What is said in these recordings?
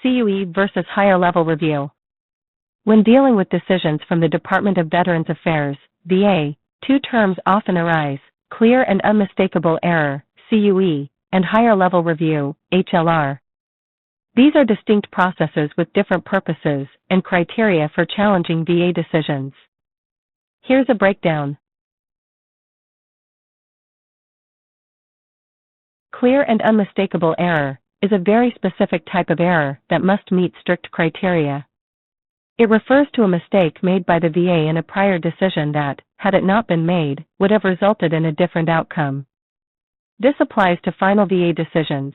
CUE versus higher-level review. When dealing with decisions from the Department of Veterans Affairs, VA, two terms often arise: clear and unmistakable error, CUE, and higher-level review, HLR. These are distinct processes with different purposes and criteria for challenging VA decisions. Here's a breakdown. Clear and unmistakable error is a very specific type of error that must meet strict criteria. It refers to a mistake made by the VA in a prior decision that, had it not been made, would have resulted in a different outcome. This applies to final VA decisions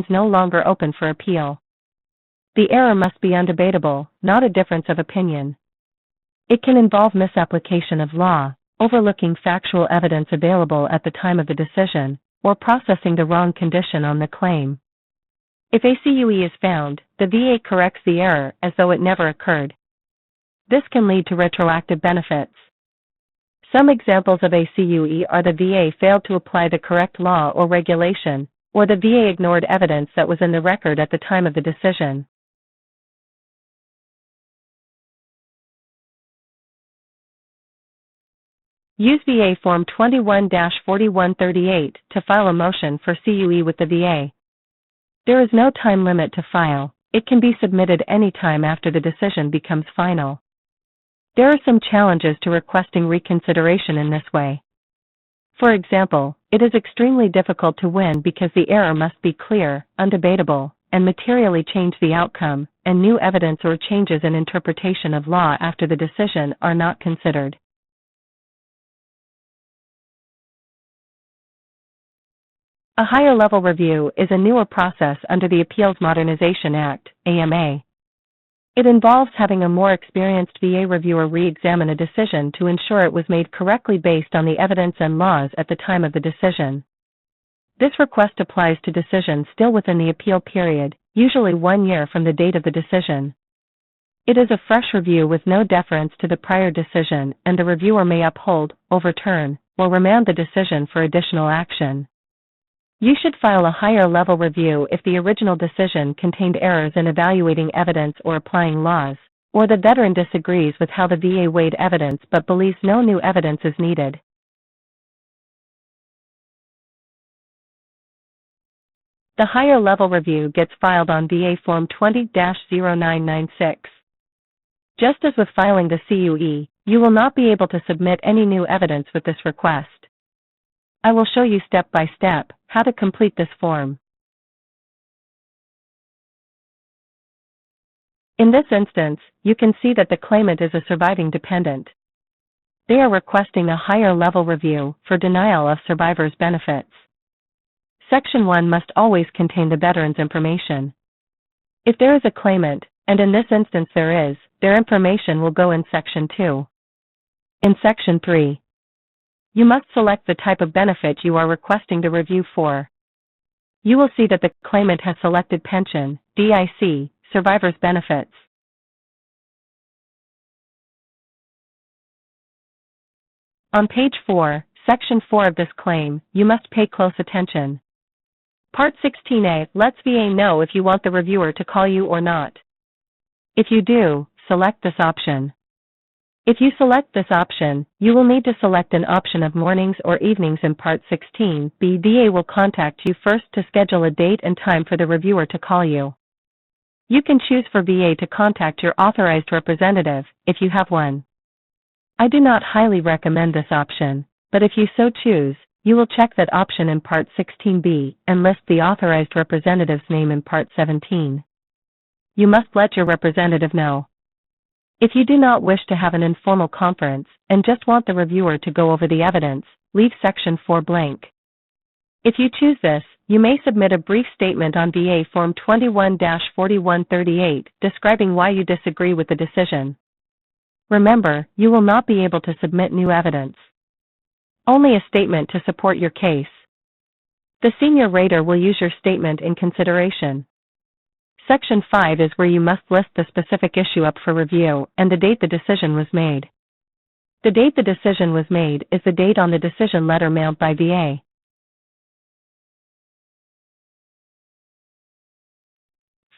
no longer open for appeal. The error must be undebatable, not a difference of opinion. It can involve misapplication of law, overlooking factual evidence available at the time of the decision, or processing the wrong condition on the claim. If a CUE is found, the VA corrects the error as though it never occurred. This can lead to retroactive benefits. Some examples of a CUE are the VA failed to apply the correct law or regulation, or the VA ignored evidence that was in the record at the time of the decision. Use VA Form 21-4138 to file a motion for CUE with the VA. There is no time limit to file. It can be submitted any time after the decision becomes final. There are some challenges to requesting reconsideration in this way. For example, it is extremely difficult to win because the error must be clear, undebatable, and materially change the outcome, and new evidence or changes in interpretation of law after the decision are not considered. A higher-level review is a newer process under the Appeals Modernization Act, AMA. It involves having a more experienced VA reviewer re-examine a decision to ensure it was made correctly based on the evidence and laws at the time of the decision. This request applies to decisions still within the appeal period, usually 1 year from the date of the decision. It is a fresh review with no deference to the prior decision, and the reviewer may uphold, overturn, or remand the decision for additional action. You should file a higher-level review if the original decision contained errors in evaluating evidence or applying laws, or the veteran disagrees with how the VA weighed evidence but believes no new evidence is needed. The higher-level review gets filed on VA Form 20-0996. Just as with filing the CUE, you will not be able to submit any new evidence with this request. I will show you step by step how to complete this form. In this instance, you can see that the claimant is a surviving dependent. They are requesting a higher-level review for denial of survivor's benefits. Section 1 must always contain the veteran's information. If there is a claimant, and in this instance there is, their information will go in Section 2. In Section 3, you must select the type of benefit you are requesting the review for. You will see that the claimant has selected pension, DIC, survivor's benefits. On page 4, Section 4 of this claim, you must pay close attention. Part 16A lets VA know if you want the reviewer to call you or not. If you do, select this option. If you select this option, you will need to select an option of mornings or evenings in Part 16B. VA will contact you first to schedule a date and time for the reviewer to call you. You can choose for VA to contact your authorized representative, if you have one. I do not highly recommend this option, but if you so choose, you will check that option in Part 16B and list the authorized representative's name in Part 17. You must let your representative know. If you do not wish to have an informal conference and just want the reviewer to go over the evidence, leave Section 4 blank. If you choose this, you may submit a brief statement on VA Form 21-4138 describing why you disagree with the decision. Remember, you will not be able to submit new evidence. Only a statement to support your case. The senior rater will use your statement in consideration. Section 5 is where you must list the specific issue up for review and the date the decision was made. The date the decision was made is the date on the decision letter mailed by VA.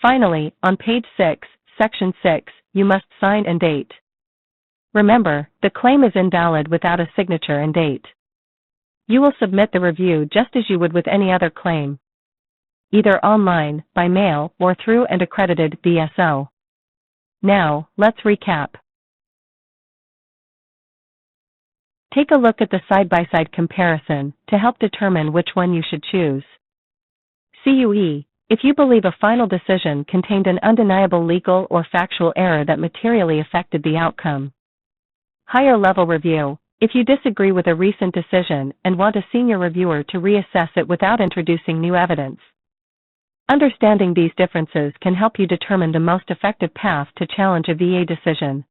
Finally, on page 6, section 6, you must sign and date. Remember, the claim is invalid without a signature and date. You will submit the review just as you would with any other claim, either online, by mail, or through an accredited BSO. Now, let's recap. Take a look at the side-by-side comparison to help determine which one you should choose. CUE, if you believe a final decision contained an undeniable legal or factual error that materially affected the outcome. Higher level review, if you disagree with a recent decision and want a senior reviewer to reassess it without introducing new evidence. Understanding these differences can help you determine the most effective path to challenge a VA decision.